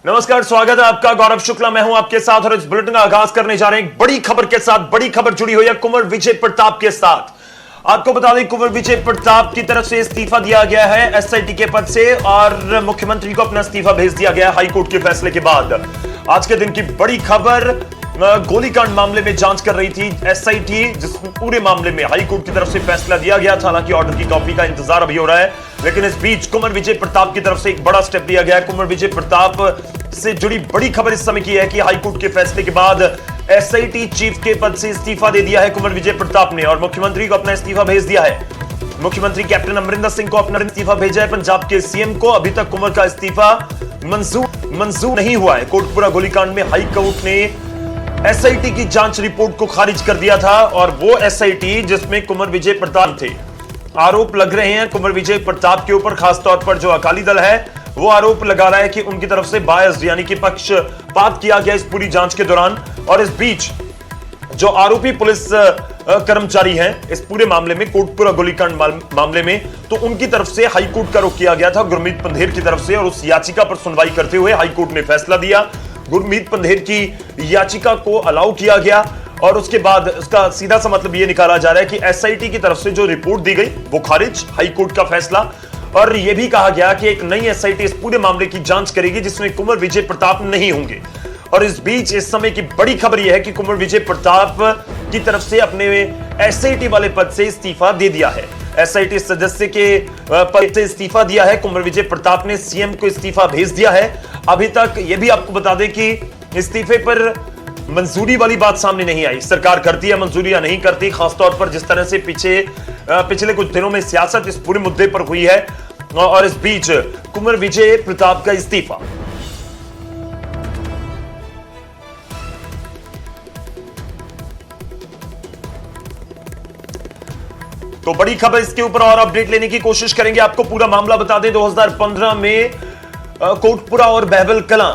नमस्कार, स्वागत है आपका। गौरव शुक्ला मैं हूं आपके साथ और इस बुलेटिन का आगाज करने जा रहे हैं एक बड़ी खबर के साथ। बड़ी खबर जुड़ी हुई है कुंवर विजय प्रताप के साथ। आपको बता दें, कुंवर विजय प्रताप की तरफ से इस्तीफा दिया गया है एसआईटी के पद से और मुख्यमंत्री को अपना इस्तीफा भेज दिया गया हाईकोर्ट के फैसले के बाद। आज के दिन की बड़ी खबर, गोलीकांड मामले में जांच कर रही थी एसआईटी, जिस पूरे मामले में हाईकोर्ट की तरफ से फैसला दिया गया था। हालांकि ऑर्डर की कॉपी का इंतजार अभी हो रहा है, लेकिन इस बीच कुंवर विजय प्रताप की तरफ से एक बड़ा स्टेप लिया गया है। कुंवर विजय प्रताप से जुड़ी बड़ी खबर इस समय की है कि हाईकोर्ट के फैसले के बाद एसआईटी चीफ के पद से इस्तीफा दे दिया है कुंवर विजय प्रताप ने और मुख्यमंत्री को अपना इस्तीफा भेज दिया है। मुख्यमंत्री कैप्टन अमरिंदर सिंह को अपना इस्तीफा भेजा है पंजाब के सीएम को। अभी तक कुंवर का इस्तीफा मंजूर नहीं हुआ है। कोटपुरा गोलीकांड में हाईकोर्ट ने एसआईटी की जांच रिपोर्ट को खारिज कर दिया था और वो एसआईटी जिसमें कुंवर विजय प्रताप थे। आरोप लग रहे हैं कुंवर विजय प्रताप के ऊपर, खासतौर पर जो अकाली दल है वो आरोप लगा रहा है कि उनकी तरफ से बायस यानी कि पक्षपात किया गया इस पूरी जांच के दौरान। और इस बीच जो आरोपी पुलिस कर्मचारी हैं इस पूरे मामले में, कोटपुरा गोलीकांड मामले में, तो उनकी तरफ से हाईकोर्ट का रुख किया गया था गुरमीत पंधेर की तरफ से और उस याचिका पर सुनवाई करते हुए हाईकोर्ट ने फैसला दिया। गुरमीत पंधेर की याचिका को अलाउ किया गया और उसके बाद उसका सीधा सा मतलब यह निकाला जा रहा है कि एसआईटी की तरफ से जो रिपोर्ट दी गई वो खारिज, हाईकोर्ट का फैसला। और यह भी कहा गया कि एक नई एसआईटी इस पूरे मामले की जांच करेगी जिसमें कुंवर विजय प्रताप नहीं होंगे। और इस बीच इस समय की बड़ी खबर यह है कि कुंवर विजय प्रताप की तरफ से अपने एसआईटी वाले पद से इस्तीफा दे दिया है। एसआईटी सदस्य के पद से इस्तीफा दिया है कुंवर विजय प्रताप ने, सीएम को इस्तीफा भेज दिया है। अभी तक यह भी आपको बता दें कि इस्तीफे पर मंजूरी वाली बात सामने नहीं आई। सरकार करती है मंजूरी या नहीं करती, खासतौर पर जिस तरह से पिछले कुछ दिनों में सियासत इस पूरे मुद्दे पर हुई है। और इस बीच कुंवर विजय प्रताप का इस्तीफा। तो बड़ी खबर, इसके ऊपर और अपडेट लेने की कोशिश करेंगे। आपको पूरा मामला बता दें, 2015 में कोटपुरा और बहबल कलां,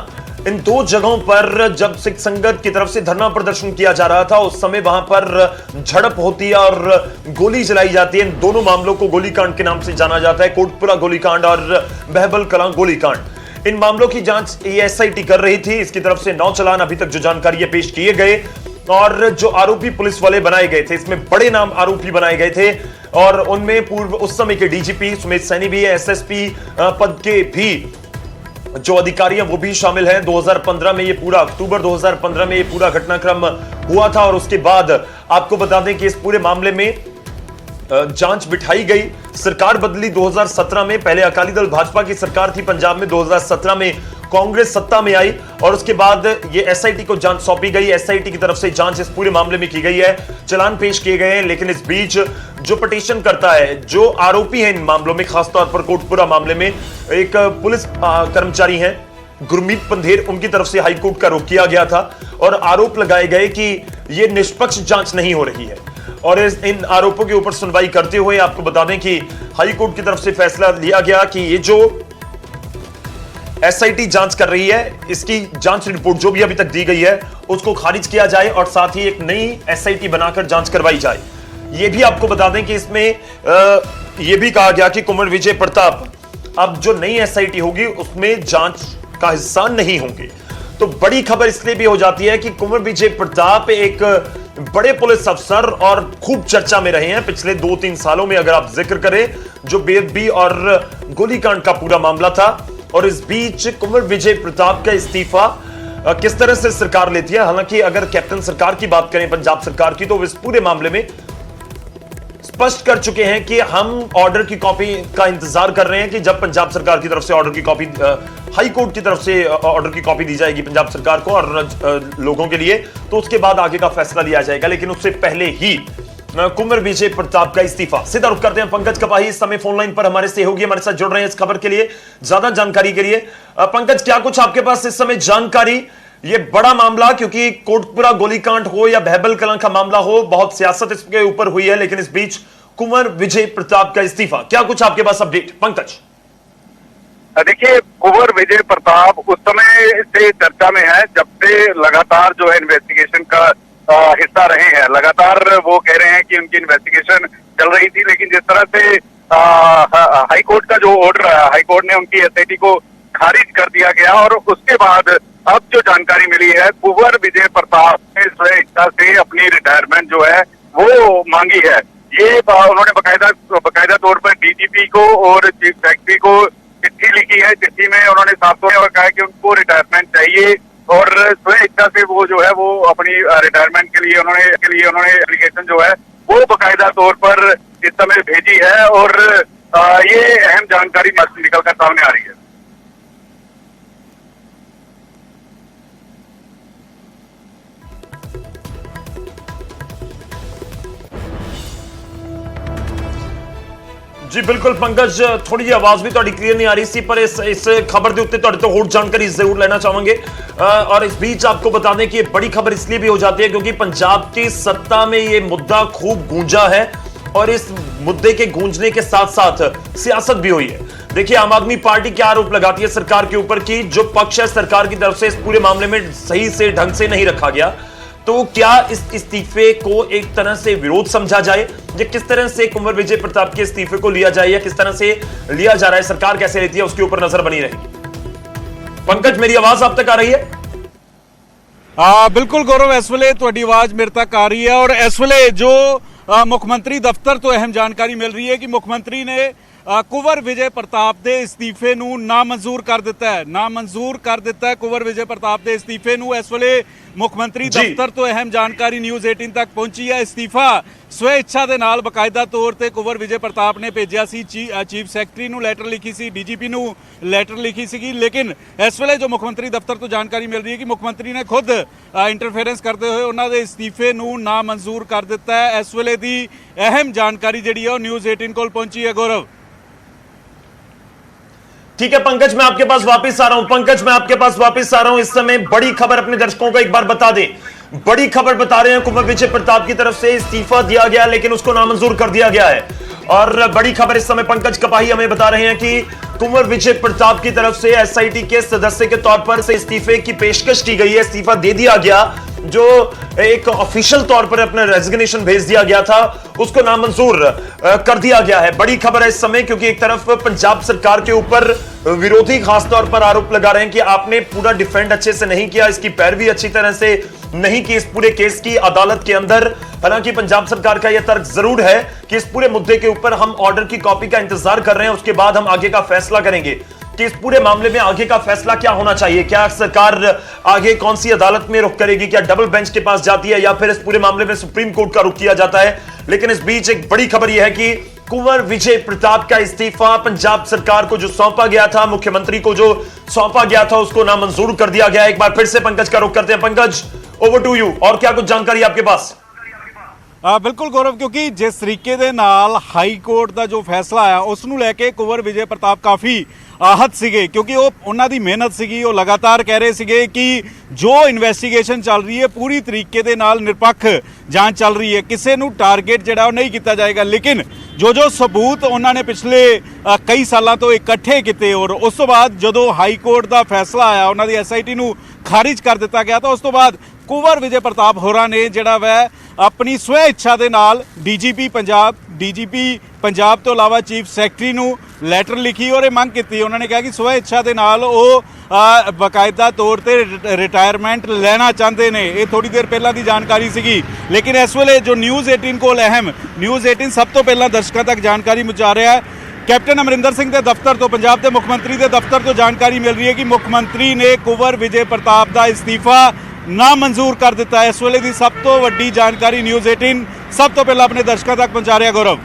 इन दो जगहों पर जब सिख संगत की तरफ से धरना प्रदर्शन किया जा रहा था उस समय वहां पर झड़प होती है और गोली चलाई जाती है। इन दोनों मामलों को गोलीकांड के नाम से जाना जाता है, कोटपुरा गोलीकांड और बहबल कलां गोलीकांड। इन मामलों की जांच एसआईटी कर रही थी। इसकी तरफ से 9 चालान अभी तक जो जानकारी पेश किए गए और जो आरोपी पुलिस वाले बनाए गए थे, इसमें बड़े नाम आरोपी बनाए गए थे और उनमें पूर्व उस समय के डीजीपी सुमित सैनी भी है, एसएसपी पद के भी जो अधिकारी हैं वो भी शामिल हैं। 2015 में ये पूरा, अक्टूबर 2015 में ये पूरा घटनाक्रम हुआ था और उसके बाद आपको बता दें कि इस पूरे मामले में जांच बिठाई गई। सरकार बदली 2017 में, पहले अकाली दल भाजपा की सरकार थी पंजाब में, 2017 में कांग्रेस सत्ता में आई और उसके बाद ये एसआईटी को जांच सौंपी गई। एसआईटी की तरफ से जांच इस पूरे मामले में की गई है, चालान पेश किए गए हैं। लेकिन इस बीच जो पिटीशन करता है, जो आरोपी है इन मामलों में, खासतौर पर कोटपुरा मामले में एक पुलिस कर्मचारी हैं गुरमीत पंधेर, उनकी तरफ से हाईकोर्ट का रुख किया गया था और आरोप लगाए गए कि यह निष्पक्ष जांच नहीं हो रही है। और इन आरोपों के ऊपर सुनवाई करते हुए आपको बता दें कि हाईकोर्ट की तरफ से फैसला लिया गया कि ये जो एसआईटी जांच कर रही है, इसकी जांच रिपोर्ट जो भी अभी तक दी गई है उसको खारिज किया जाए और साथ ही एक नई एसआईटी बनाकर जांच करवाई जाए। यह भी आपको बता दें कि इसमें यह भी कहा गया कि कुंवर विजय प्रताप अब जो नई एसआईटी होगी उसमें जांच का हिस्सा नहीं होंगे। तो बड़ी खबर इसलिए भी हो जाती है कि कुंवर विजय प्रताप एक बड़े पुलिस अफसर और खूब चर्चा में रहे हैं पिछले 2-3 सालों में। अगर आप जिक्र करें जो बेदबी और गोलीकांड का पूरा मामला था, और इस बीच कुंवर विजय प्रताप का इस्तीफा किस तरह से सरकार लेती है। हालांकि अगर कैप्टन सरकार की बात करें, पंजाब सरकार की, तो इस पूरे मामले में स्पष्ट कर चुके हैं कि हम ऑर्डर की कॉपी का इंतजार कर रहे हैं कि जब पंजाब सरकार की तरफ से ऑर्डर की कॉपी, हाई कोर्ट की तरफ से ऑर्डर की कॉपी दी जाएगी पंजाब सरकार को और लोगों के लिए, तो उसके बाद आगे का फैसला लिया जाएगा। लेकिन उससे पहले ही कुंवर विजय प्रताप का इस्तीफा। सीधा रुख करते हैं पंकज कपाही इस समय फोन लाइन पर हमारे सहयोगी हमारे साथ जुड़ रहे हैं इस खबर के लिए, ज्यादा जानकारी के लिए। पंकज, क्या कुछ आपके पास इस समय जानकारी, ये बड़ा मामला, क्योंकि कोटपुरा गोलीकांड हो या बहबल कलां का मामला हो, बहुत सियासत इसके ऊपर हुई है, लेकिन इस बीच कुंवर विजय प्रताप का इस्तीफा, क्या कुछ आपके पास अपडेट पंकज? देखिए, कुंवर विजय प्रताप उस समय से चर्चा में है जब से लगातार जो है इन्वेस्टिगेशन का हिस्सा रहे हैं। लगातार वो कह रहे हैं कि उनकी इन्वेस्टिगेशन चल रही थी, लेकिन जिस तरह से हाईकोर्ट का जो ऑर्डर है, हाईकोर्ट ने उनकी एसआईटी को खारिज कर दिया गया। और उसके बाद अब जो जानकारी मिली है, कुंवर विजय प्रताप ने स्व इच्छा से अपनी रिटायरमेंट जो है वो मांगी है। ये उन्होंने बकायदा तौर पर डीजीपी को और चीफ सेक्रेटरी को चिट्ठी लिखी है। चिट्ठी में उन्होंने साफ तौर पर कहा कि उनको रिटायरमेंट चाहिए और स्व इच्छा से वो जो है वो अपनी रिटायरमेंट के लिए उन्होंने एप्लीकेशन जो है वो बकायदा तौर पर इस समय भेजी है। और ये अहम जानकारी निकलकर सामने आ रही है। जी बिल्कुल पंकज, थोड़ी जी आवाज भी थोड़ी क्लियर नहीं आ रही सी, पर इस खबर के उत्ते तो होर जानकारी जरूर लेना चाहेंगे। और इस बीच आपको बता दें कि बड़ी खबर इसलिए भी हो जाती है क्योंकि पंजाब की सत्ता में यह मुद्दा खूब गूंजा है और इस मुद्दे के गूंजने के साथ साथ सियासत भी हुई है। देखिए, आम आदमी पार्टी क्या आरोप लगाती है सरकार के ऊपर कि जो पक्ष है सरकार की तरफ से इस पूरे मामले में सही से ढंग से नहीं रखा गया। तो क्या इस इस्तीफे को एक तरह से विरोध समझा जाए, या किस तरह से कुंवर विजय प्रताप के इस्तीफे को लिया जाए, या किस तरह से लिया जा रहा है, सरकार कैसे लेती है, उसके ऊपर नजर बनी रहेगी। पंकज, मेरी आवाज आप तक आ रही है? बिल्कुल गौरव, इस वेले तुहाडी आवाज मेरे तक आ रही है। और इस वेले जो मुख्यमंत्री दफ्तर तो अहम जानकारी मिल रही है कि मुख्यमंत्री ने कुंवर विजय प्रताप के इस्तीफे नूं नामंजूर कर दिता है। कुंवर विजय प्रताप के इस्तीफे नूं इस वेले मुख्यमंत्री दफ्तर तो अहम जानकारी न्यूज़ 18 तक पहुंची है। इस्तीफा स्व इच्छा के नाल बकायदा तौर पर कुंवर विजय प्रताप ने भेजा सी। चीफ सैकटरी नूं लैटर लिखी सी, डीजीपी नूं लैटर लिखी सी। लेकिन इस वेले जो मुख्यमंत्री दफ्तर तो जानकारी मिल रही है कि मुख्यमंत्री ने खुद इंटरफेरेंस करते हुए उन्होंने इस्तीफे नूं नामंजूर कर दिता है। इस वेले की अहम जानकारी जिहड़ी है न्यूज़ 18 कोल पहुंची है। गौरव, ठीक है पंकज, मैं आपके पास वापस आ रहा हूं। इस समय बड़ी खबर अपने दर्शकों को एक बार बता दें। बड़ी खबर बता रहे हैं, कुंवर विजय प्रताप की तरफ से इस्तीफा दिया गया लेकिन उसको नामंजूर कर दिया गया है। और बड़ी खबर इस समय पंकज कपाही हमें बता रहे हैं कि कुंवर विजय प्रताप की तरफ से एसआईटी के सदस्य के तौर पर से इस्तीफे की पेशकश की गई है। इस्तीफा दे दिया गया, जो एक ऑफिशियल तौर पर अपना रेजिग्नेशन भेज दिया गया था, उसको नामंजूर कर दिया गया है। बड़ी खबर है इस समय, क्योंकि एक तरफ पंजाब सरकार के ऊपर विरोधी खास तौर पर आरोप लगा रहे हैं कि आपने पूरा डिफेंड अच्छे से नहीं किया, इसकी पैरवी अच्छी तरह से नहीं की इस पूरे केस की अदालत के अंदर। हालांकि पंजाब सरकार का यह तर्क जरूर है कि इस पूरे मुद्दे के ऊपर हम ऑर्डर की कॉपी का इंतजार कर रहे हैं, उसके बाद हम आगे का फैसला करेंगे कि इस पूरे मामले में आगे का फैसला क्या होना चाहिए। क्या सरकार आगे कौन सी अदालत में रुख करेगी, क्या डबल बेंच के पास जाती है, या फिर इस पूरे मामले में सुप्रीम कोर्ट का रुख किया जाता है। लेकिन इस बीच एक बड़ी खबर यह है कि कुंवर विजय प्रताप का इस्तीफा पंजाब सरकार को जो सौंपा गया था, मुख्यमंत्री को जो सौंपा गया था, उसको नामंजूर कर दिया गया। एक बार फिर से पंकज का रुख करते हैं। पंकज, ओवर टू यू, और क्या कुछ जानकारी आपके पास? बिल्कुल गौरव, क्योंकि जिस तरीके दे नाल हाई कोर्ट का जो फैसला आया उसनूं लैके कुंवर विजय प्रताप काफ़ी आहत सीगे, क्योंकि उन्हां दी मेहनत सीगी। वो लगातार कह रहे सीगे कि जो इन्वेस्टिगेशन चल रही है पूरी तरीके दे नाल निरपक्ष जांच चल रही है, किसी नूं टारगेट जिहड़ा नहीं किया जाएगा। लेकिन जो सबूत उन्होंने पिछले कई सालों तो इकट्ठे किए और उस तो बाद जो हाई कोर्ट का फैसला आया उन्होंने एसआईटी नूं खारिज कर दिता गया, तो उस तो बाद कुंवर विजय प्रताप होरां ने जिहड़ा वै अपनी स्व इच्छा के नाल डीजीपी पंजाब तो अलावा चीफ सैकटरी नूं लैटर लिखी और मंग की। उन्होंने कहा कि स्व इच्छा के नाल बकायदा तौर पर रिटायरमेंट लेना चाहते हैं। ये थोड़ी देर पहला की जानकारी सी, लेकिन इस वेले जो न्यूज़ 18 को अहम न्यूज़ 18 सब तो पहला दर्शकों तक जानकारी पहुंचा रहा है। कैप्टन अमरिंदर सिंह के दफ्तर तो पंजाब के मुख्यमंत्री के दफ्तर तो जानकारी मिल रही है कि मुख्यमंत्री ने कुंवर विजय प्रताप का इस्तीफा नामंजूर कर दिता है। इस वेले की सब तो वड्डी जानकारी न्यूज़ 18 सब तो पहला अपने दर्शकों तक पहुंचा रहा है। गौरव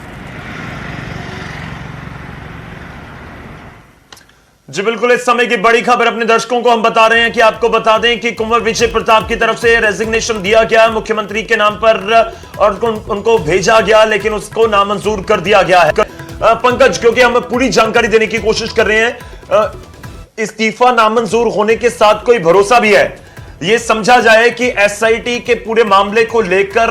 जी बिल्कुल, इस समय की बड़ी खबर अपने दर्शकों को हम बता रहे हैं कि आपको बता दें कि कुंवर विजय प्रताप की तरफ से रेजिग्नेशन दिया गया मुख्यमंत्री के नाम पर और उनको भेजा गया, लेकिन उसको नामंजूर कर दिया गया है। पंकज, क्योंकि हम पूरी जानकारी देने की कोशिश कर रहे हैं, इस्तीफा नामंजूर होने के साथ कोई भरोसा भी है, यह समझा जाए कि एसआईटी के पूरे मामले को लेकर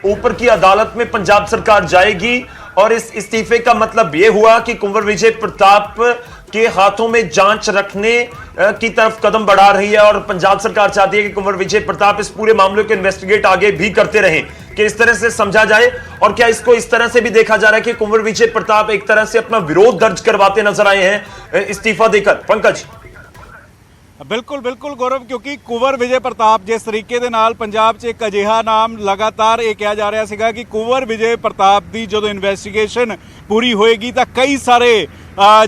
ऊपर की अदालत में पंजाब सरकार जाएगी, और इस इस्तीफे का मतलब यह हुआ कि कुंवर विजय प्रताप के हाथों में जांच रखने की तरफ कदम बढ़ा रही है, और पंजाब सरकार चाहती है कि कुंवर विजय प्रताप इस पूरे मामले को इन्वेस्टिगेट आगे भी करते रहें। कि इस तरह से समझा जाए, और क्या इसको इस तरह से भी देखा जा रहा है कि कुंवर विजय प्रताप एक तरह से अपना विरोध दर्ज करवाते नजर आए हैं इस्तीफा देकर? पंकज, ਬਿਲਕੁਲ ਬਿਲਕੁਲ ਗੌਰਵ, ਕਿਉਂਕਿ ਕੁੰਵਰ ਵਿਜੇ ਪ੍ਰਤਾਪ ਜਿਸ ਤਰੀਕੇ ਦੇ ਨਾਲ ਪੰਜਾਬ 'ਚ ਇੱਕ ਅਜਿਹਾ ਨਾਮ ਲਗਾਤਾਰ ਇਹ ਕਿਹਾ ਜਾ ਰਿਹਾ ਸੀਗਾ ਕਿ ਕੁੰਵਰ ਵਿਜੇ ਪ੍ਰਤਾਪ ਦੀ ਜਦੋਂ ਇਨਵੈਸਟੀਗੇਸ਼ਨ ਪੂਰੀ ਹੋਏਗੀ ਤਾਂ ਕਈ ਸਾਰੇ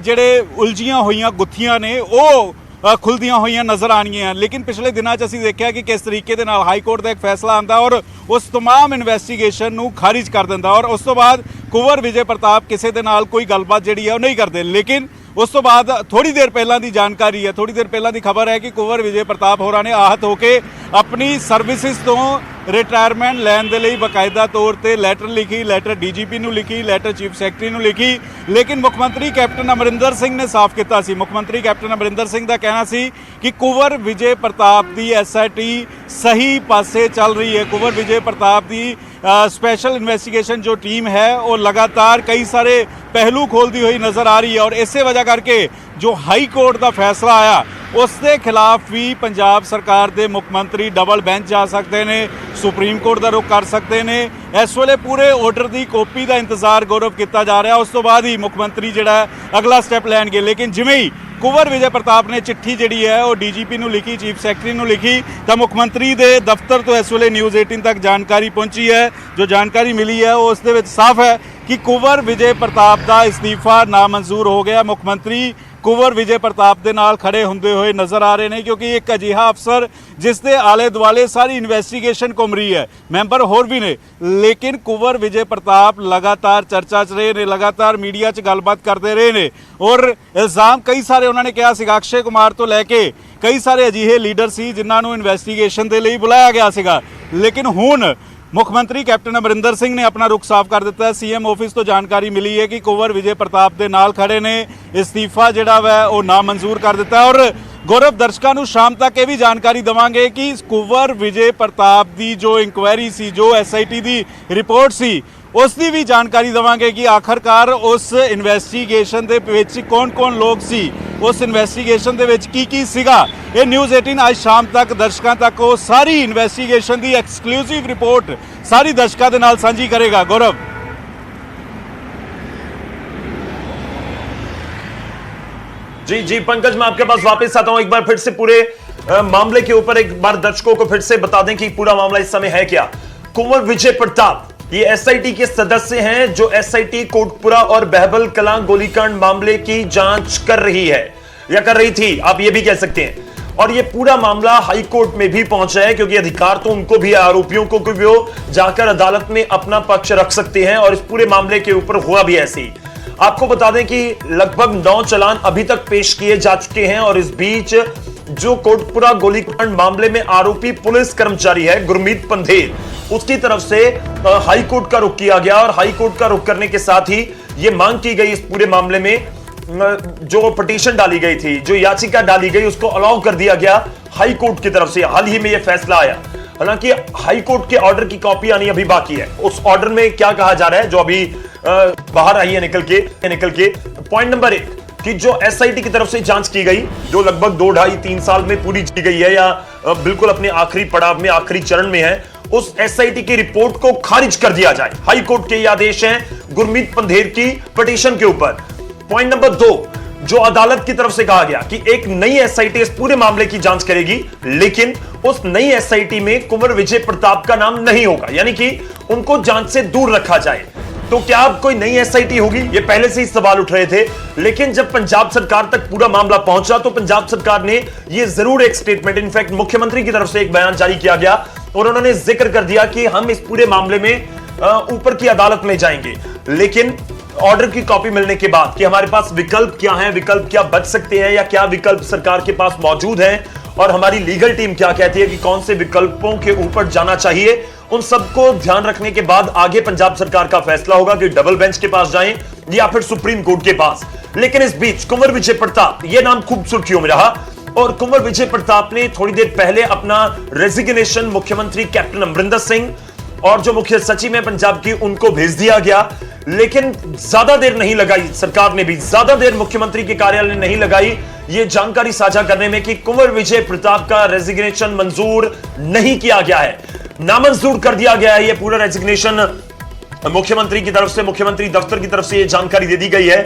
ਜਿਹੜੇ ਉਲਝੀਆਂ ਹੋਈਆਂ ਗੁੱਥੀਆਂ ਨੇ ਉਹ ਖੁੱਲਦੀਆਂ ਹੋਈਆਂ ਨਜ਼ਰ ਆਣਗੀਆਂ। ਲੇਕਿਨ ਪਿਛਲੇ ਦਿਨਾਂ 'ਚ ਅਸੀਂ ਦੇਖਿਆ ਕਿ ਕਿਸ ਤਰੀਕੇ ਦੇ ਨਾਲ ਹਾਈ ਕੋਰਟ ਦਾ ਇੱਕ ਫੈਸਲਾ ਆਉਂਦਾ ਔਰ ਉਸ तमाम ਇਨਵੈਸਟੀਗੇਸ਼ਨ ਨੂੰ ਖਾਰਿਜ ਕਰ ਦਿੰਦਾ ਔਰ ਉਸ ਤੋਂ ਬਾਅਦ ਕੁੰਵਰ ਵਿਜੇ ਪ੍ਰਤਾਪ ਕਿਸੇ ਦੇ ਨਾਲ ਕੋਈ ਗੱਲਬਾਤ ਜਿਹੜੀ ਹੈ ਉਹ ਨਹੀਂ ਕਰਦੇ। ਲੇਕਿਨ ਉਸ ਤੋਂ ਬਾਅਦ ਥੋੜੀ ਦੇਰ ਪਹਿਲਾਂ ਦੀ ਜਾਣਕਾਰੀ ਹੈ, ਥੋੜੀ ਦੇਰ ਪਹਿਲਾਂ ਦੀ ਖਬਰ ਹੈ ਕਿ ਕੁੰਵਰ ਵਿਜੇ ਪ੍ਰਤਾਪ ਹੋਰਾਂ ਨੇ ਆਹਤ ਹੋ ਕੇ ਆਪਣੀ ਸਰਵਿਸਿਜ਼ ਤੋਂ ਰਿਟਾਇਰਮੈਂਟ ਲੈਣ ਦੇ ਲਈ ਬਕਾਇਦਾ ਤੌਰ ਤੇ ਲੈਟਰ ਲਿਖੀ, ਲੈਟਰ ਡੀਜੀਪੀ ਨੂੰ ਲਿਖੀ, ਲੈਟਰ ਚੀਫ ਸੈਕਟਰੀ ਨੂੰ ਲਿਖੀ। ਲੇਕਿਨ ਮੁੱਖ ਮੰਤਰੀ ਕੈਪਟਨ ਅਮਰਿੰਦਰ ਸਿੰਘ ਨੇ ਸਾਫ਼ ਕੀਤਾ ਸੀ, ਮੁੱਖ ਮੰਤਰੀ ਕੈਪਟਨ ਅਮਰਿੰਦਰ ਸਿੰਘ ਦਾ ਕਹਿਣਾ ਸੀ ਕਿ ਕੁੰਵਰ ਵਿਜੇ ਪ੍ਰਤਾਪ ਦੀ ਐਸਆਈਟੀ ਸਹੀ ਪਾਸੇ ਚੱਲ ਰਹੀ ਹੈ। ਕੁੰਵਰ ਵਿਜੇ ਪ੍ਰਤਾਪ ਦੀ ਸਪੈਸ਼ਲ ਇਨਵੈਸਟੀਗੇਸ਼ਨ ਜੋ ਟੀਮ ਹੈ ਉਹ ਲਗਾਤਾਰ ਕਈ ਸਾਰੇ ਪਹਿਲੂ ਖੋਲਦੀ ਹੋਈ ਨਜ਼ਰ ਆ ਰਹੀ ਹੈ ਔਰ ਇਸੇ ਵਜ੍ਹਾ ਕਰਕੇ ਜੋ ਹਾਈ ਕੋਰਟ ਦਾ ਫੈਸਲਾ ਆਇਆ ਉਸ ਦੇ ਖਿਲਾਫ ਵੀ ਪੰਜਾਬ ਸਰਕਾਰ ਦੇ ਮੁੱਖ ਮੰਤਰੀ ਡਬਲ ਬੈਂਚ ਜਾ ਸਕਦੇ ਨੇ, ਸੁਪਰੀਮ ਕੋਰਟ ਦਾ ਰੁਖ ਕਰ ਸਕਦੇ ਨੇ। ਇਸ ਵੇਲੇ ਪੂਰੇ ਆਰਡਰ ਦੀ ਕਾਪੀ ਦਾ ਇੰਤਜ਼ਾਰ ਗੌਰਵ ਕੀਤਾ ਜਾ ਰਿਹਾ, ਉਸ ਤੋਂ ਬਾਅਦ ਹੀ ਮੁੱਖ ਮੰਤਰੀ ਜਿਹੜਾ ਅਗਲਾ ਸਟੈਪ ਲੈਣਗੇ। ਲੇਕਿਨ ਜਿਵੇਂ ਹੀ ਕੁੰਵਰ ਵਿਜੇ ਪ੍ਰਤਾਪ ਨੇ ਚਿੱਠੀ ਜਿਹੜੀ ਹੈ ਉਹ ਡੀਜੀਪੀ ਨੂੰ ਲਿਖੀ, ਚੀਫ ਸੈਕਟਰੀ ਨੂੰ ਲਿਖੀ ਤਾਂ ਮੁੱਖ ਮੰਤਰੀ ਦੇ ਦਫ਼ਤਰ ਤੋਂ ਇਸ ਵੇਲੇ ਨਿਊਜ਼ 18 ਤੱਕ ਜਾਣਕਾਰੀ ਪਹੁੰਚੀ ਹੈ। ਜੋ ਜਾਣਕਾਰੀ ਮਿਲੀ ਹੈ ਉਸ ਦੇ ਵਿੱਚ ਸਾਫ਼ ਹੈ ਕਿ ਕੁੰਵਰ ਵਿਜੇ ਪ੍ਰਤਾਪ ਦਾ ਇਸਤੀਫਾ ਨਾਮਨਜ਼ੂਰ ਹੋ ਗਿਆ। ਮੁੱਖ ਮੰਤਰੀ ਕੁੰਵਰ ਵਿਜੇ ਪ੍ਰਤਾਪ ਦੇ ਨਾਲ ਖੜੇ ਹੁੰਦੇ ਹੋਏ ਨਜ਼ਰ ਆ ਰਹੇ ਨੇ ਕਿਉਂਕਿ ਇੱਕ ਅਜਿਹਾ ਅਫਸਰ ਜਿਸ ਦੇ ਆਲੇ ਦੁਆਲੇ ਸਾਰੀ ਇਨਵੈਸਟੀਗੇਸ਼ਨ ਘੁੰਮ ਰਹੀ ਹੈ, ਮੈਂਬਰ ਹੋਰ ਵੀ ਨੇ, ਲੇਕਿਨ ਕੁੰਵਰ ਵਿਜੇ ਪ੍ਰਤਾਪ ਲਗਾਤਾਰ ਚਰਚਾ 'ਚ ਰਹੇ ਨੇ, ਲਗਾਤਾਰ ਮੀਡੀਆ 'ਚ ਗੱਲਬਾਤ ਕਰਦੇ ਰਹੇ ਨੇ ਔਰ ਇਲਜ਼ਾਮ ਕਈ ਸਾਰੇ ਉਹਨਾਂ ਨੇ ਕਿਹਾ ਸੀਗਾ, ਅਕਸ਼ੇ ਕੁਮਾਰ ਤੋਂ ਲੈ ਕੇ ਕਈ ਸਾਰੇ ਅਜਿਹੇ ਲੀਡਰ ਸੀ ਜਿਨ੍ਹਾਂ ਨੂੰ ਇਨਵੈਸਟੀਗੇਸ਼ਨ ਦੇ ਲਈ ਬੁਲਾਇਆ ਗਿਆ ਸੀਗਾ। ਲੇਕਿਨ ਹੁਣ ਮੁੱਖ ਮੰਤਰੀ ਕੈਪਟਨ ਅਮਰਿੰਦਰ ਸਿੰਘ ਨੇ ਆਪਣਾ ਰੁਖ ਸਾਫ਼ ਕਰ ਦਿੱਤਾ ਹੈ। ਸੀਐਮ ਆਫਿਸ ਤੋਂ ਜਾਣਕਾਰੀ ਮਿਲੀ ਹੈ ਕਿ ਕੁੰਵਰ ਵਿਜੇ ਪ੍ਰਤਾਪ ਦੇ ਨਾਲ ਖੜੇ ਨੇ, ਇਸਤੀਫਾ ਜਿਹੜਾ ਵਾ ਉਹ ਨਾਮਨਜ਼ੂਰ ਕਰ ਦਿੱਤਾ ਔਰ ਗੌਰਵ ਦਰਸ਼ਕਾਂ ਨੂੰ ਸ਼ਾਮ ਤੱਕ ਇਹ ਵੀ ਜਾਣਕਾਰੀ ਦੇਵਾਂਗੇ ਕਿ ਕੁੰਵਰ ਵਿਜੇ ਪ੍ਰਤਾਪ ਦੀ ਜੋ ਇਨਕੁਆਇਰੀ ਸੀ, ਜੋ ਐਸਆਈਟੀ ਦੀ ਰਿਪੋਰਟ ਸੀ, ਉਸ ਦੀ ਵੀ ਜਾਣਕਾਰੀ ਦੇਵਾਂਗੇ ਕਿ ਆਖਰਕਾਰ ਉਸ ਇਨਵੈਸਟੀਗੇਸ਼ਨ ਦੇ ਵਿੱਚ ਕੌਣ-ਕੌਣ ਲੋਕ ਸੀ, ਉਸ ਇਨਵੈਸਟੀਗੇਸ਼ਨ ਦੇ ਵਿੱਚ ਕੀ ਸੀਗਾ। ਇਹ ਨਿਊਜ਼ 18 ਅੱਜ ਸ਼ਾਮ ਤੱਕ ਦਰਸ਼ਕਾਂ ਤੱਕ ਉਹ ਸਾਰੀ ਇਨਵੈਸਟੀਗੇਸ਼ਨ ਦੀ ਐਕਸਕਲੂਸਿਵ ਰਿਪੋर्ट ਸਾਰੀ ਦਰਸ਼ਕਾਂ ਦੇ ਨਾਲ ਸਾਂਝੀ ਕਰੇਗਾ। ਗੌਰਵ जी जी पंकज, मैं आपके पास वापस आता हूं। एक बार फिर से पूरे मामले के ऊपर एक बार दर्शकों को फिर से बता दें कि पूरा मामला इस समय है क्या। कुंवर विजय प्रताप ये एसआईटी के सदस्य हैं जो एसआईटी कोटपुरा और बहबल कलां गोलीकांड मामले की जांच कर रही है या कर रही थी, आप ये भी कह सकते हैं। और ये पूरा मामला हाई कोर्ट में भी पहुंचा है क्योंकि अधिकार तो उनको भी, आरोपियों को भी, वो जाकर अदालत में अपना पक्ष रख सकते हैं और इस पूरे मामले के ऊपर हुआ भी ऐसे ही। आपको बता दें कि लगभग 9 चालान अभी तक पेश किए जा चुके हैं और इस बीच जो कोटपुरा गोलीकांड मामले में आरोपी पुलिस कर्मचारी है गुरमीत पंधेर, उसकी तरफ से हाई कोर्ट का रुख किया गया और हाई कोर्ट का रुख करने के साथ ही यह मांग की गई इस पूरे मामले में जो पिटीशन डाली गई थी, जो याचिका डाली गई, उसको अलाउ कर दिया गया हाई कोर्ट की तरफ से। हाल ही में यह फैसला आया। हालांकि हाई कोर्ट के ऑर्डर की कॉपी आनी अभी बाकी है। उस ऑर्डर में क्या कहा जा रहा है जो अभी बाहर आई है निकल के पॉइंट नंबर 1 कि जो एसआईटी की तरफ से जांच की गई, जो लगभग 2, 2.5, 3 साल में पूरी की गई है या बिल्कुल अपने आखिरी पड़ाव में, आखिरी चरण में है, उस एसआईटी की रिपोर्ट को खारिज कर दिया जाए। हाई कोर्ट के ये आदेश हैं गुरमीत पंधेर की पिटीशन के ऊपर। पॉइंट नंबर 2, जो अदालत की तरफ से कहा गया कि एक नई एसआईटी इस पूरे मामले की जांच करेगी, लेकिन उस नई एसआईटी में कुंवर विजय प्रताप का नाम नहीं होगा, यानी कि उनको जांच से दूर रखा जाए। तो क्या अब कोई नई एसआईटी होगी? ये पहले से ही सवाल उठ रहे थे, लेकिन जब पंजाब सरकार तक पूरा मामला पहुंचा तो पंजाब सरकार ने ये जरूर एक स्टेटमेंट, इनफैक्ट मुख्यमंत्री की तरफ से एक बयान जारी किया गया और उन्होंने जिक्र कर दिया कि हम इस पूरे मामले में ऊपर की अदालत में जाएंगे, लेकिन ऑर्डर की कॉपी मिलने के बाद कि हमारे पास विकल्प क्या है, विकल्प क्या बच सकते हैं या क्या विकल्प सरकार के पास मौजूद हैं और हमारी लीगल टीम क्या कहती है कि कौन से विकल्पों के ऊपर जाना चाहिए, उन सबको ध्यान रखने के बाद आगे पंजाब सरकार का फैसला होगा कि डबल बेंच के पास जाएं या फिर सुप्रीम कोर्ट के पास। लेकिन इस बीच कुंवर विजय प्रताप यह नाम खूब सुर्खियों में रहा और कुंवर विजय प्रताप ने थोड़ी देर पहले अपना रेजिग्नेशन मुख्यमंत्री कैप्टन अमरिंदर सिंह और जो मुख्य सचिव है पंजाब की, उनको भेज दिया गया। लेकिन ज्यादा देर नहीं लगाई, सरकार ने भी ज्यादा देर मुख्यमंत्री के कार्यालय ने नहीं लगाई ये जानकारी साझा करने में कि कुंवर विजय प्रताप का रेजिग्नेशन मंजूर नहीं किया गया है, नामंजूर कर दिया गया है। ये पूरा रेजिग्नेशन मुख्यमंत्री की तरफ से, मुख्यमंत्री दफ्तर की तरफ से ये जानकारी दे दी गई है।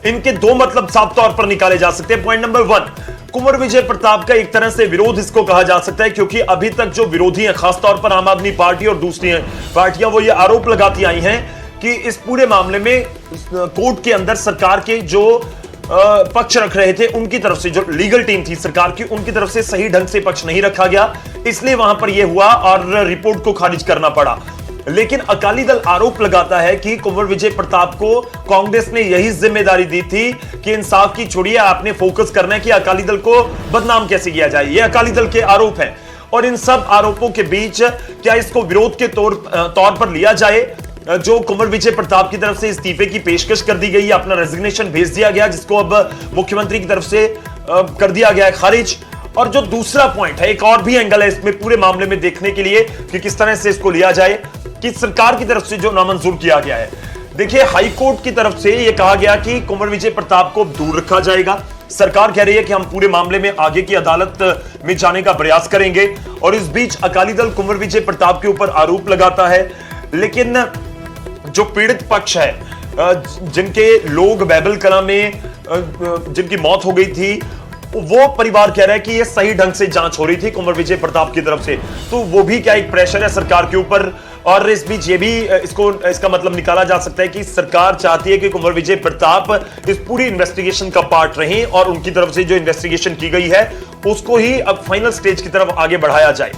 इनके 2 मतलब साफ तौर पर निकाले जा सकते हैं। पॉइंट नंबर 1, कुंवर विजय प्रताप का एक तरह से विरोध इसको कहा जा सकता है, क्योंकि अभी तक जो विरोधी हैं, खासतौर पर आम आदमी पार्टी और दूसरी पार्टियां, वो ये आरोप लगाती आई हैं कि इस पूरे मामले में कोर्ट के अंदर सरकार के जो पक्ष रख रहे थे, उनकी तरफ से जो लीगल टीम थी सरकार की, उनकी तरफ से सही ढंग से पक्ष नहीं रखा गया, इसलिए वहां पर यह हुआ और रिपोर्ट को खारिज करना पड़ा। लेकिन अकाली दल आरोप लगाता है कि कुंवर विजय प्रताप को कांग्रेस ने यही जिम्मेदारी दी थी कि इंसाफ की छोड़िए, आपने फोकस करना है कि अकाली दल को बदनाम कैसे किया जाए। ये अकाली दल के आरोप हैं और इन सब आरोपों के बीच क्या इसको विरोध के तौर पर लिया जाए? जो कुंवर विजय प्रताप की तरफ से इस्तीफे की पेशकश कर दी गई, अपना रेजिग्नेशन भेज दिया गया, जिसको अब मुख्यमंत्री की तरफ से कर दिया गया है खारिज। और जो दूसरा पॉइंट है, एक और भी एंगल है इसमें पूरे मामले में देखने के लिए कि किस तरह से इसको लिया जाए, कि सरकार की तरफ से जो नामंजूर किया गया है। देखिए, हाई कोर्ट की तरफ से यह कहा गया कि कुंवर विजय प्रताप को दूर रखा जाएगा। सरकार कह रही है कि हम पूरे मामले में आगे की अदालत में जाने का प्रयास करेंगे। और इस बीच अकाली दल कुंवर विजय प्रताप के ऊपर आरोप लगाता है, लेकिन जो पीड़ित पक्ष है, जिनके लोग बैबल कला में जिनकी मौत हो गई थी, वो परिवार कह रहा है कि ये सही ढंग से जांच हो रही थी कुंवर विजय प्रताप की तरफ से। तो वो भी क्या एक प्रेशर है सरकार के ऊपर। और इस बीच ये भी इसका मतलब निकाला जा सकता है कि सरकार चाहती है कि कुंवर विजय प्रताप इस पूरी इन्वेस्टिगेशन का पार्ट रहें और उनकी तरफ से जो इन्वेस्टिगेशन की गई है उसको ही अब फाइनल स्टेज की तरफ आगे बढ़ाया जाए।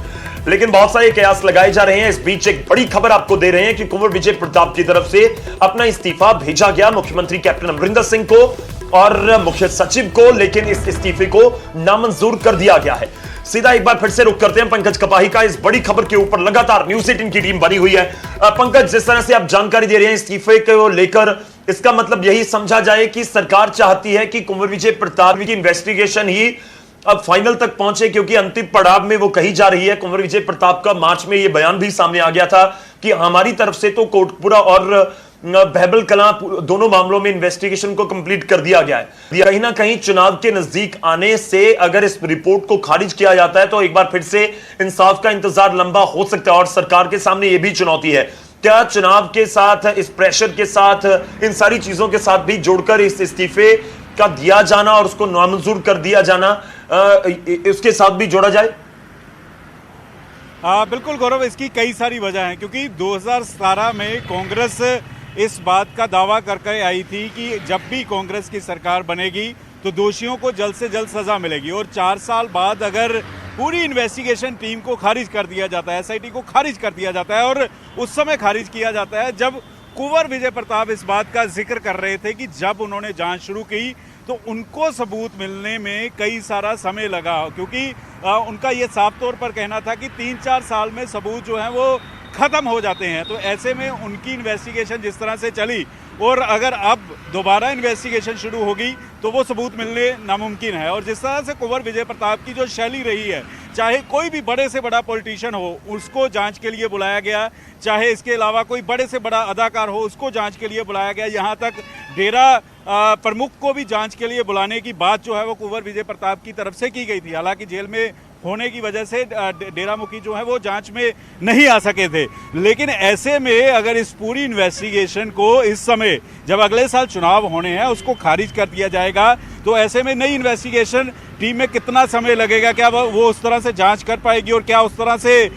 लेकिन बहुत सारे कयास लगाए जा रहे हैं। इस बीच एक बड़ी खबर आपको दे रहे हैं कि कुंवर विजय प्रताप की तरफ से अपना इस्तीफा भेजा गया मुख्यमंत्री कैप्टन अमरिंदर सिंह को और मुख्य सचिव को, लेकिन इस इस्तीफे को नामंजूर कर दिया गया है। सीधा एक बार फिर से रुक करते हैं पंकज कपाही का। इस बड़ी खबर के ऊपर लगातार न्यूज़ 18 की टीम बनी हुई है। पंकज, जिस तरह से आप जानकारी दे रहे हैं इस्तीफे को लेकर, इसका मतलब यही समझा जाए कि सरकार चाहती है कि कुंवर विजय प्रताप की इन्वेस्टिगेशन ही अब फाइनल तक पहुंचे, क्योंकि अंतिम पड़ाव में वो कही जा रही है। कुंवर विजय प्रताप का मार्च में यह बयान भी सामने आ गया था कि हमारी तरफ से तो कोटपुरा और बहबल कलां दोनों मामलों में इन्वेस्टिगेशन को कंप्लीट कर दिया गया है। कहीं ना कहीं चुनाव के नजदीक आने से अगर इस रिपोर्ट को खारिज किया जाता है तो एक बार फिर से इंसाफ का इंतजार लंबा हो सकता है। और सरकार के सामने यह भी चुनौती है, क्या चुनाव के साथ, इस प्रेशर के साथ, इन सारी चीजों के साथ भी जोड़कर इस इस्तीफे का दिया जाना और उसको नामंजूर कर दिया जाना, उसके साथ भी जोड़ा जाए? बिल्कुल गौरव, इसकी कई सारी वजह हैं, क्योंकि 2017 में कांग्रेस इस बात का दावा करके आई थी कि जब भी कांग्रेस की सरकार बनेगी तो दोषियों को जल्द से जल्द सजा मिलेगी। और 4 साल बाद अगर पूरी इन्वेस्टिगेशन टीम को खारिज कर दिया जाता है, एसआईटी को खारिज कर दिया जाता है, और उस समय खारिज किया जाता है जब कुंवर विजय प्रताप इस बात का जिक्र कर रहे थे कि जब उन्होंने जांच शुरू की तो उनको सबूत मिलने में कई सारा समय लगा, क्योंकि उनका ये साफ तौर पर कहना था कि 3-4 साल में सबूत जो है वो खत्म हो जाते हैं। तो ऐसे में उनकी इन्वेस्टिगेशन जिस तरह से चली, और अगर अब दोबारा इन्वेस्टिगेशन शुरू होगी तो वो सबूत मिलने नामुमकिन है। और जिस तरह से कुंवर विजय प्रताप की जो शैली रही है, चाहे कोई भी बड़े से बड़ा पॉलिटिशियन हो उसको जांच के लिए बुलाया गया, चाहे इसके अलावा कोई बड़े से बड़ा अदाकार हो उसको जांच के लिए बुलाया गया, यहाँ तक डेरा प्रमुख को भी जांच के लिए बुलाने की बात जो है वो कुंवर विजय प्रताप की तरफ से की गई थी। हालांकि जेल में होने की वजह से डेरा मुखी जो है वो जांच में नहीं आ सके थे। लेकिन ऐसे में अगर इस पूरी इन्वेस्टिगेशन को इस समय, जब अगले साल चुनाव होने हैं, उसको खारिज कर दिया जाएगा, तो ऐसे में नई इन्वेस्टिगेशन टीम में कितना समय लगेगा, क्या वो उस तरह से जांच कर पाएगी, और क्या उस तरह से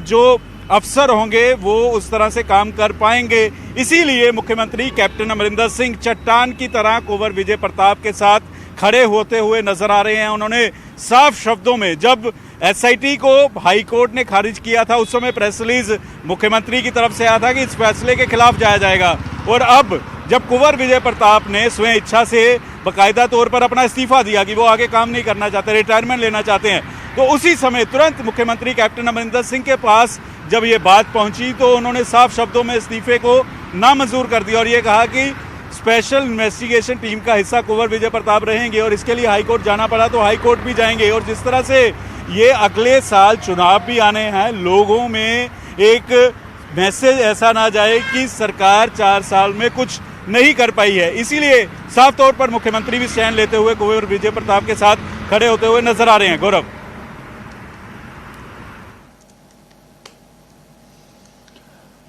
जो अफसर होंगे वो उस तरह से काम कर पाएंगे। इसीलिए मुख्यमंत्री कैप्टन अमरिंदर सिंह चट्टान की तरह कुंवर विजय प्रताप के साथ खड़े होते हुए नजर आ रहे हैं। उन्होंने साफ शब्दों में, जब एसआईटी को हाई कोर्ट ने खारिज किया था उस समय प्रेस रिलीज मुख्यमंत्री की तरफ से आया था कि इस फैसले के खिलाफ जाया जाएगा, और अब जब कुंवर विजय प्रताप ने स्वयं इच्छा से बाकायदा तौर पर अपना इस्तीफा दिया कि वो आगे काम नहीं करना चाहते, रिटायरमेंट लेना चाहते हैं, तो उसी समय तुरंत मुख्यमंत्री कैप्टन अमरिंदर सिंह के पास जब ये बात पहुंची तो उन्होंने साफ शब्दों में इस्तीफे को नामंजूर कर दिया और ये कहा कि स्पेशल इन्वेस्टिगेशन टीम का हिस्सा कुंवर विजय प्रताप रहेंगे, और इसके लिए हाईकोर्ट जाना पड़ा तो हाईकोर्ट भी जाएंगे। और जिस तरह से ये अगले साल चुनाव भी आने हैं, लोगों में एक मैसेज ऐसा ना जाए कि सरकार 4 साल में कुछ नहीं कर पाई है, इसीलिए साफ तौर पर मुख्यमंत्री भी स्टैंड लेते हुए कुंवर विजय प्रताप के साथ खड़े होते हुए नजर आ रहे हैं। गौरव,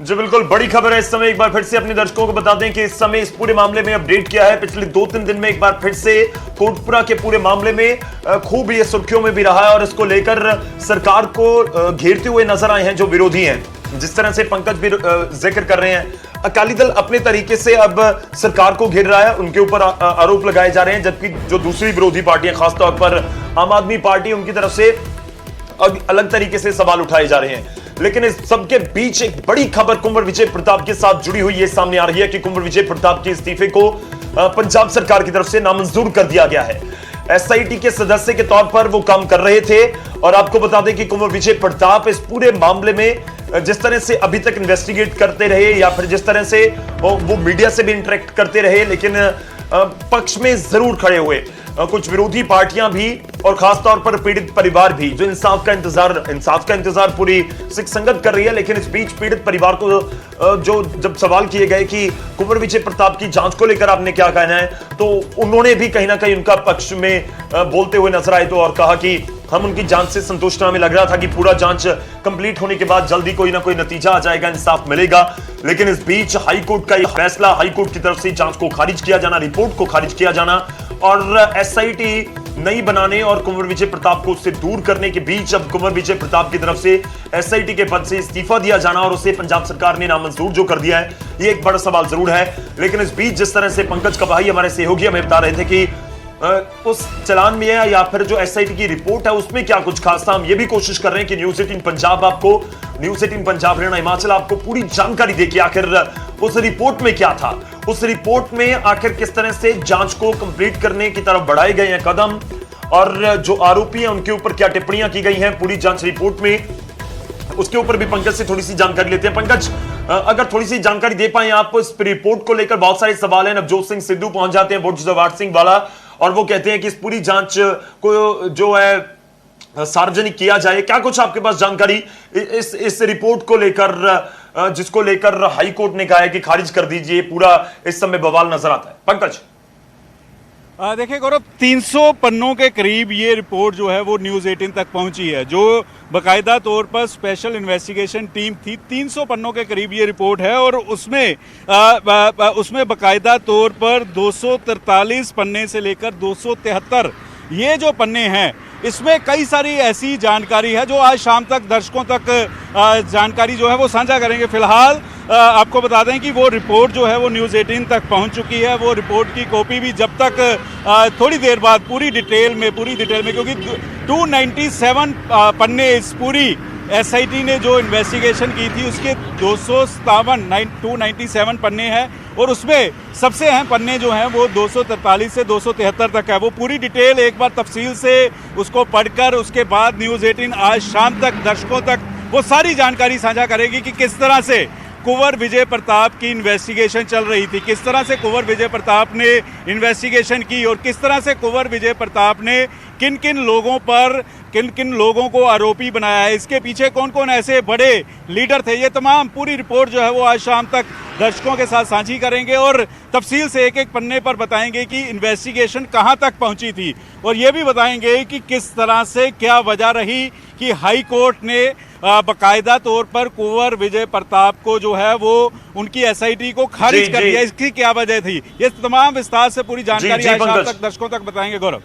जी बिल्कुल, बड़ी खबर है इस समय। एक बार फिर से अपने दर्शकों को बता दें कि इस समय इस पूरे मामले में अपडेट किया है। पिछले 2-3 दिन में एक बार फिर से कोटपुरा के पूरे मामले में खूब ये सुर्खियों में भी रहा है और इसको लेकर सरकार को घेरते हुए नजर आए हैं जो विरोधी हैं। जिस तरह से पंकज भी जिक्र कर रहे हैं, अकाली दल अपने तरीके से अब सरकार को घेर रहा है, उनके ऊपर आरोप लगाए जा रहे हैं, जबकि जो दूसरी विरोधी पार्टियां, खासतौर पर आम आदमी पार्टी, उनकी तरफ से अलग तरीके से सवाल उठाए जा रहे हैं। लेकिन इस सबके बीच एक बड़ी खबर कुंवर विजय प्रताप के साथ जुड़ी हुई ये सामने आ रही है कि कुंवर विजय प्रताप के इस्तीफे को पंजाब सरकार की तरफ से नामंजूर कर दिया गया है। एसआईटी के सदस्य के तौर पर वो काम कर रहे थे और आपको बता दें कि कुंवर विजय प्रताप इस पूरे मामले में जिस तरह से अभी तक इन्वेस्टिगेट करते रहे या फिर जिस तरह से वो मीडिया से भी इंटरेक्ट करते रहे, लेकिन पक्ष में जरूर खड़े हुए कुछ विरोधी पार्टियां भी और खासतौर पर पीड़ित परिवार भी, जो इंसाफ का इंतजार पूरी सिख संगत कर रही है। लेकिन इस बीच पीड़ित परिवार को जो जब सवाल किए गए कि कुंवर विजय प्रताप की जांच को लेकर आपने क्या कहना है, तो उन्होंने भी कहीं ना कहीं उनका पक्ष में बोलते हुए नजर आए तो और कहा कि हम उनकी जांच से संतुष्ट, हमें लग रहा था कि पूरा जांच कंप्लीट होने के बाद जल्दी कोई ना कोई नतीजा आ जाएगा, इंसाफ मिलेगा। लेकिन इस बीच हाईकोर्ट का यह फैसला, हाईकोर्ट की तरफ से जांच को खारिज किया जाना, रिपोर्ट को खारिज किया जाना और एसआईटी नई बनाने और कुंवर विजय प्रताप को उससे दूर करने के बीच अब कुंवर विजय प्रताप की तरफ से एसआईटी के पद से इस्तीफा दिया जाना और उसे पंजाब सरकार ने नामंजूर जो कर दिया है, ये एक बड़ा सवाल जरूर है। लेकिन इस बीच जिस तरह से पंकज का भाई, हमारे सहयोगी, हमें बता रहे थे कि उस चलान में है या फिर जो एसआईटी की रिपोर्ट है उसमें क्या कुछ खास था, हम ये भी कोशिश कर रहे हैं कि न्यूज़ 18 पंजाब आपको, न्यूज़ 18 पंजाब हरियाणा हिमाचल आपको पूरी जानकारी दे कि आखिर उस रिपोर्ट में क्या था, उस रिपोर्ट में आखिर किस तरह से जांच को कंप्लीट करने की तरफ बढ़ाए गए हैं कदम और जो आरोपी हैं उनके ऊपर क्या टिप्पणियां की गई हैं पूरी जांच रिपोर्ट में, उसके ऊपर भी पंकज से थोड़ी सी जानकारी लेते हैं। पंकज, अगर थोड़ी सी जानकारी दे पाए आप इस रिपोर्ट को लेकर, बहुत सारे सवाल हैं। नवजोत सिंह सिद्धू पहुंच जाते हैं, बुर्ज जवाहर सिंह वाला, और वो कहते हैं कि इस पूरी जांच को जो है सार्वजनिक किया जाए। क्या कुछ आपके पास जानकारी इस रिपोर्ट को लेकर, जिसको लेकर हाई कोर्ट ने कहा है कि खारिज कर दीजिए, पूरा इस समय बवाल नजर आता है? पंकज, देखिए गौरव, 300 पन्नों के करीब ये रिपोर्ट जो है वो न्यूज़ 18 तक पहुंची है, जो बाकायदा तौर पर स्पेशल इन्वेस्टिगेशन टीम थी। 300 पन्नों के करीब ये रिपोर्ट है और उसमें बाकायदा तौर पर 243 पन्ने से लेकर 273 ये जो पन्ने हैं, इसमें कई सारी ऐसी जानकारी है जो आज शाम तक दर्शकों तक जानकारी जो है वो साझा करेंगे। फिलहाल आपको बता दें कि वो रिपोर्ट जो है वो न्यूज़ 18 तक पहुंच चुकी है। वो रिपोर्ट की कॉपी भी जब तक थोड़ी देर बाद पूरी डिटेल में, क्योंकि 297 पन्ने इस पूरी एसआईटी ने जो इन्वेस्टिगेशन की थी उसके 297 पन्ने हैं और उसमें सबसे अहम पन्ने जो हैं वो 243 से 273 तक है। वो पूरी डिटेल एक बार तफसील से उसको पढ़कर उसके बाद न्यूज़ 18 आज शाम तक दर्शकों तक वो सारी जानकारी साझा करेगी कि किस तरह से कुंवर विजय प्रताप की इन्वेस्टिगेशन चल रही थी, किस तरह से कुंवर विजय प्रताप ने इन्वेस्टिगेशन की और किस तरह से कुंवर विजय प्रताप ने किन किन लोगों को आरोपी बनाया है, इसके पीछे कौन कौन ऐसे बड़े लीडर थे। ये तमाम पूरी रिपोर्ट जो है वो आज शाम तक दर्शकों के साथ साझी करेंगे और तफसील से एक एक पन्ने पर बताएंगे कि इन्वेस्टिगेशन कहां तक पहुंची थी और ये भी बताएंगे कि किस तरह से क्या वजह रही कि हाई कोर्ट ने बाकायदा तौर पर कुंवर विजय प्रताप को जो है वो उनकी एसआईटी को खारिज कर दिया, इसकी क्या वजह थी। ये तमाम विस्तार से पूरी जानकारी आज शाम तक दर्शकों तक बताएंगे। गौरव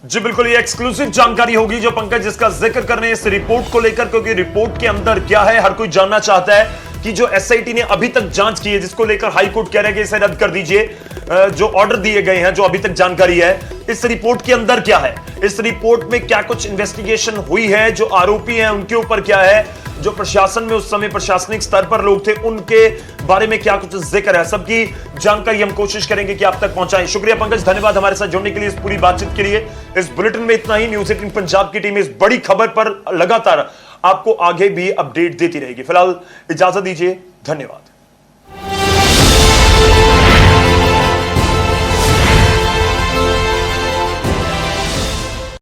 जी बिल्कुल, ये एक्सक्लूसिव जानकारी होगी जो पंकज जिसका जिक्र कर रहे हैं इस रिपोर्ट को लेकर, क्योंकि रिपोर्ट के अंदर क्या है हर कोई जानना चाहता है कि जो एसआईटी ने अभी तक जांच की है, जिसको लेकर हाई कोर्ट कह रहा है कि इसे रद्द कर दीजिए, जो ऑर्डर दिए गए हैं, जो अभी तक जानकारी है, इस रिपोर्ट के अंदर क्या है, इस रिपोर्ट में क्या कुछ इन्वेस्टिगेशन हुई है, जो आरोपी हैं उनके ऊपर क्या है, जो प्रशासन में उस समय प्रशासनिक स्तर पर लोग थे उनके बारे में क्या कुछ जिक्र है, सबकी जानकारी हम कोशिश करेंगे कि आप तक पहुंचाएं। शुक्रिया पंकज, धन्यवाद हमारे साथ जुड़ने के लिए, इस पूरी बातचीत के लिए। इस बुलेटिन में इतना ही। न्यूज़ 18 पंजाब की टीम इस बड़ी खबर पर लगातार आपको आगे भी अपडेट देती रहेगी। फिलहाल इजाजत दीजिए, धन्यवाद।